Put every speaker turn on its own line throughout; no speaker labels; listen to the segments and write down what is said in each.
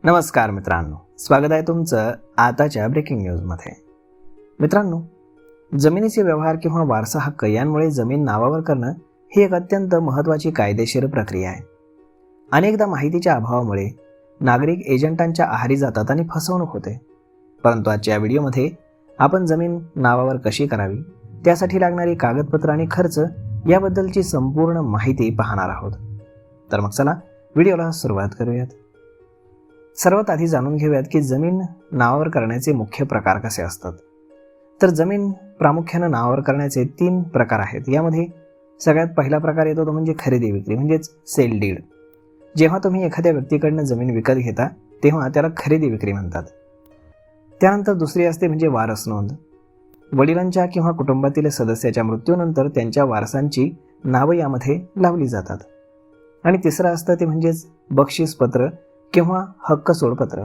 नमस्कार मित्रांनो, स्वागत आहे तुमचं आताच्या ब्रेकिंग न्यूजमध्ये. मित्रांनो, जमिनीचे व्यवहार किंवा वारसा हक्क यांमुळे जमीन नावावर करणं ही एक अत्यंत महत्त्वाची कायदेशीर प्रक्रिया आहे. अनेकदा माहितीच्या अभावामुळे नागरिक एजंटांच्या आहारी जातात आणि फसवणूक होते. परंतु आजच्या व्हिडिओमध्ये आपण जमीन नावावर कशी करावी, त्यासाठी लागणारी कागदपत्र आणि खर्च याबद्दलची संपूर्ण माहिती पाहणार आहोत. तर मग चला व्हिडिओला सुरुवात करूयात. सर्वात आधी जाणून घेऊयात की जमीन नावावर करण्याचे मुख्य प्रकार कसे असतात. तर जमीन प्रामुख्याने नावावर करण्याचे 3 प्रकार आहेत. यामध्ये सगळ्यात पहिला प्रकार येतो तो म्हणजे खरेदी विक्री म्हणजेच सेल डीड. जेव्हा तुम्ही एखाद्या व्यक्तीकडनं जमीन विकत घेता तेव्हा त्याला खरेदी विक्री म्हणतात. त्यानंतर दुसरी असते म्हणजे वारस नोंद. वडिलांच्या किंवा कुटुंबातील सदस्याच्या मृत्यूनंतर त्यांच्या वारसांची नावं यामध्ये लावली जातात. आणि तिसरं असतं ते म्हणजेच बक्षीसपत्र किंवा हक्क सोडपत्र.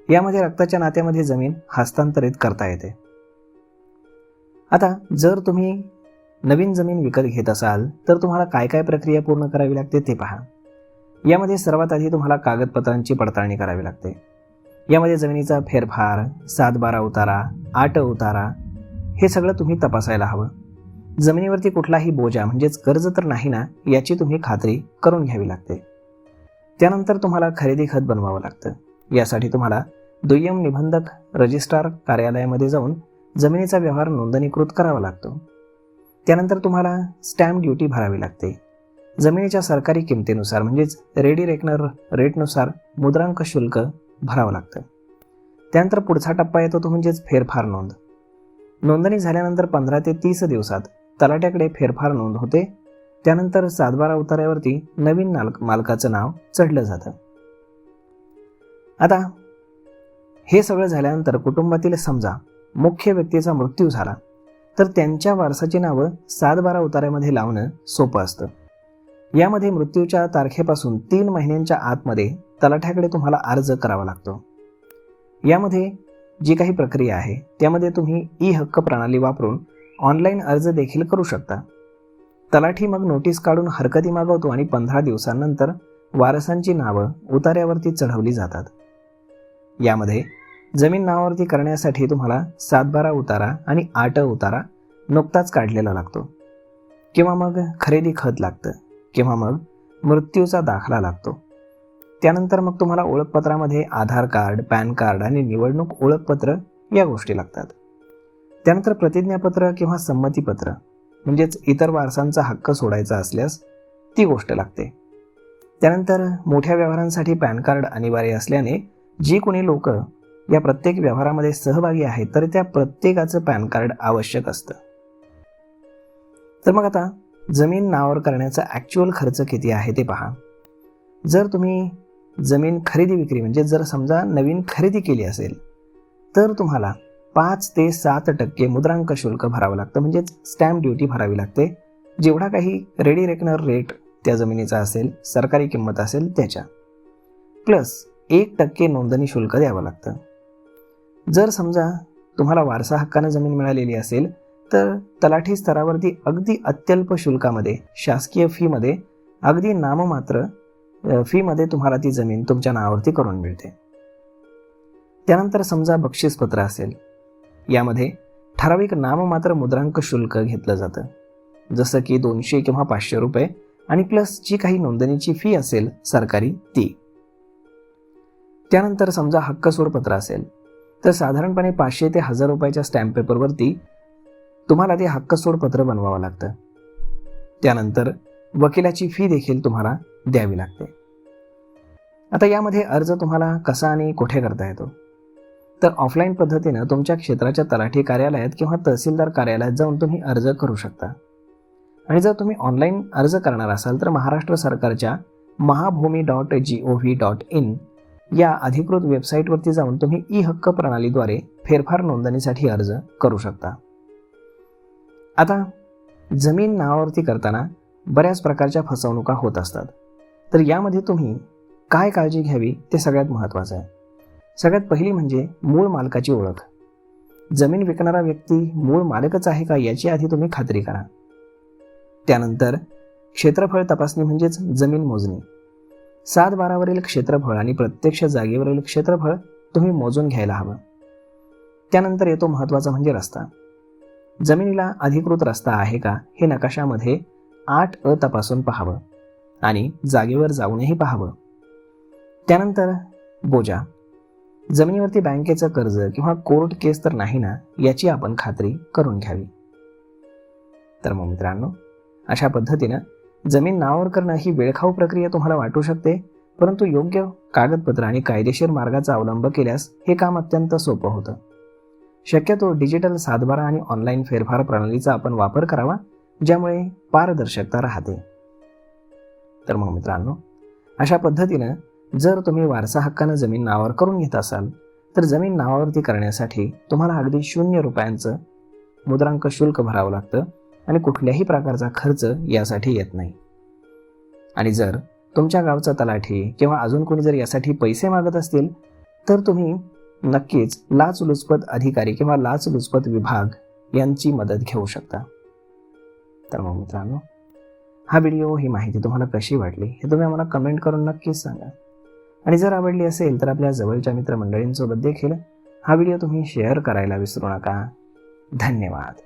यामध्ये रक्ताच्या नात्यामध्ये जमीन हस्तांतरित करता येते. आता जर तुम्ही नवीन जमीन विकत घेत असाल तर तुम्हाला काय काय प्रक्रिया पूर्ण करावी लागते ते पहा. यामध्ये सर्वात आधी तुम्हाला कागदपत्रांची पडताळणी करावी लागते. यामध्ये जमिनीचा फेरफार, 7/12 उतारा, 8 उतारा हे सगळं तुम्ही तपासायला हवं. जमिनीवरती कुठलाही बोजा म्हणजेच कर्ज तर नाही ना याची तुम्ही खात्री करून घ्यावी लागते. त्यानंतर तुम्हाला खरेदी खत बनवावं लागतं. यासाठी तुम्हाला दुय्यम निबंधक रजिस्ट्रार कार्यालयामध्ये जाऊन जमिनीचा व्यवहार नोंदणीकृत करावा लागतो. त्यानंतर तुम्हाला स्टॅम्प ड्युटी भरावी लागते. जमिनीच्या सरकारी किमतीनुसार म्हणजेच रेडी रेकनर रेटनुसार मुद्रांक शुल्क भरावं लागतं. त्यानंतर पुढचा टप्पा येतो तो म्हणजेच फेरफार नोंद. नोंदणी झाल्यानंतर 15 ते 30 दिवसात तलाठ्याकडे फेरफार नोंद होते. त्यानंतर 7/12 उतार्यावरती नवीन मालकाचं नाव चढलं जातं. आता हे सगळं झाल्यानंतर कुटुंबातील समजा मुख्य व्यक्तीचा मृत्यू झाला तर त्यांच्या वारसाची नावं 7/12 उतार्यामध्ये लावणं सोपं असतं. यामध्ये मृत्यूच्या तारखेपासून 3 महिन्यांच्या आतमध्ये तलाठ्याकडे तुम्हाला अर्ज करावा लागतो. यामध्ये जी काही प्रक्रिया आहे त्यामध्ये तुम्ही ई हक्क प्रणाली वापरून ऑनलाईन अर्ज देखील करू शकता. तलाठी मग नोटीस काढून हरकती मागवतो आणि 15 दिवसांनंतर वारसांची नावं उतार्यावरती चढवली जातात. यामध्ये जमीन नावावरती करण्यासाठी तुम्हाला 7/12 उतारा आणि 8 उतारा नुकताच काढलेला लागतो, किंवा मग खरेदी खत लागतं, किंवा मग मृत्यूचा दाखला लागतो. त्यानंतर मग तुम्हाला ओळखपत्रामध्ये आधार कार्ड, पॅन कार्ड आणि निवडणूक ओळखपत्र या गोष्टी लागतात. त्यानंतर प्रतिज्ञापत्र किंवा संमतीपत्र म्हणजेच इतर वारसांचा हक्क सोडायचा असल्यास ती गोष्ट लागते. त्यानंतर मोठ्या व्यवहारांसाठी पॅन कार्ड अनिवार्य असल्याने जी कोणी लोक या प्रत्येक व्यवहारामध्ये सहभागी आहेत तर त्या प्रत्येकाचं पॅन कार्ड आवश्यक असतं. तर मग आता जमीन नावावर करण्याचा ॲक्च्युअल खर्च किती आहे ते पहा. जर तुम्ही जमीन खरेदी विक्री म्हणजे जर समजा नवीन खरेदी केली असेल तर तुम्हाला 5 ते 7% मुद्रांक शुल्क भरावं लागतं, म्हणजेच स्टॅम्प ड्युटी भरावी लागते. जेवढा काही रेडी रेकनर रेट त्या जमिनीचा असेल, सरकारी किंमत असेल त्याच्या, प्लस 1% नोंदणी शुल्क द्यावं लागतं. जर समजा तुम्हाला वारसा हक्कानं जमीन मिळालेली असेल तर तलाठी स्तरावरती अगदी अत्यल्प शुल्कामध्ये, शासकीय फीमध्ये, अगदी नाममात्र फीमध्ये तुम्हाला ती जमीन तुमच्या नावावरती करून मिळते. त्यानंतर समजा बक्षीसपत्र असेल, यामध्ये ठराविक नाममात्र मुद्रांक शुल्क घेतलं जातं, जसं की 200 किंवा 500 रुपये आणि प्लस जी काही नोंदणीची फी असेल सरकारी ती. त्यानंतर समजा हक्क सोडपत्र असेल तर साधारणपणे 500 ते 1000 रुपयाच्या स्टॅम्प पेपरवरती तुम्हाला ते हक्क सोडपत्र बनवावं लागतं. त्यानंतर वकिलाची फी देखील तुम्हाला द्यावी लागते. आता यामध्ये अर्ज तुम्हाला कसा आणि कुठे करता येतो, तर ऑफलाईन पद्धतीनं तुमच्या क्षेत्राच्या तलाठी कार्यालयात किंवा तहसीलदार कार्यालयात जाऊन तुम्ही अर्ज करू शकता. आणि जर तुम्ही ऑनलाईन अर्ज करणार असाल तर महाराष्ट्र सरकारच्या mahabhumi.gov.in या अधिकृत वेबसाईटवरती जाऊन तुम्ही ई हक्क प्रणालीद्वारे फेरफार नोंदणीसाठी अर्ज करू शकता. आता जमीन नावावरती करताना बऱ्याच प्रकारच्या फसवणुका होत असतात. तर यामध्ये तुम्ही काय काळजी घ्यावी ते सगळ्यात महत्त्वाचं आहे. सगळ्यात पहिली म्हणजे मूळ मालकाची ओळख. जमीन विकणारा व्यक्ती मूळ मालकच आहे का याची आधी तुम्ही खात्री करा. त्यानंतर क्षेत्रफळ तपासणी म्हणजेच जमीन मोजणी. 7/12वरील क्षेत्रफळ आणि प्रत्यक्ष जागेवरील क्षेत्रफळ तुम्ही मोजून घ्यायला हवं. त्यानंतर येतो महत्त्वाचा म्हणजे रस्ता. जमिनीला अधिकृत रस्ता आहे का हे नकाशामध्ये 8 तपासून पाहावं आणि जागेवर जाऊनही पाहावं. त्यानंतर बोजा. जमिनीवरती बँकेचं कर्ज किंवा कोर्ट केस तर नाही ना, याची आपण खात्री करून घ्यावी. तर मग मित्रांनो, अशा पद्धतीनं जमीन नावावर करणं ही वेळखाऊ प्रक्रिया तुम्हाला वाटू शकते, परंतु योग्य कागदपत्र आणि कायदेशीर मार्गाचा अवलंब केल्यास हे काम अत्यंत सोपं होतं. शक्यतो डिजिटल 7/12 आणि ऑनलाईन फेरफार प्रणालीचा आपण वापर करावा, ज्यामुळे पारदर्शकता राहते. तर मग मित्रांनो, अशा पद्धतीनं जर तुम्ही वारसा हक्कानं जमीन नावावर करून घेत असाल तर जमीन नावावरती करण्यासाठी तुम्हाला अगदी 0 रुपयांचं मुद्रांक शुल्क भरावं लागतं आणि कुठल्याही प्रकारचा खर्च यासाठी येत नाही. आणि जर तुमच्या गावचा तलाठी किंवा अजून कोणी जर यासाठी पैसे मागत असतील तर तुम्ही नक्कीच लाचलुचपत अधिकारी किंवा लाचलुचपत विभाग यांची मदत घेऊ शकता. तर मग मित्रांनो, हा व्हिडिओ, ही माहिती तुम्हाला कशी वाटली हे तुम्ही आम्हाला कमेंट करून नक्कीच सांगा. आणि जर आवडली असेल तर आपल्या जवळच्या मित्रमंडळींसोबत देखील हा व्हिडिओ तुम्ही शेअर करायला विसरू नका. धन्यवाद.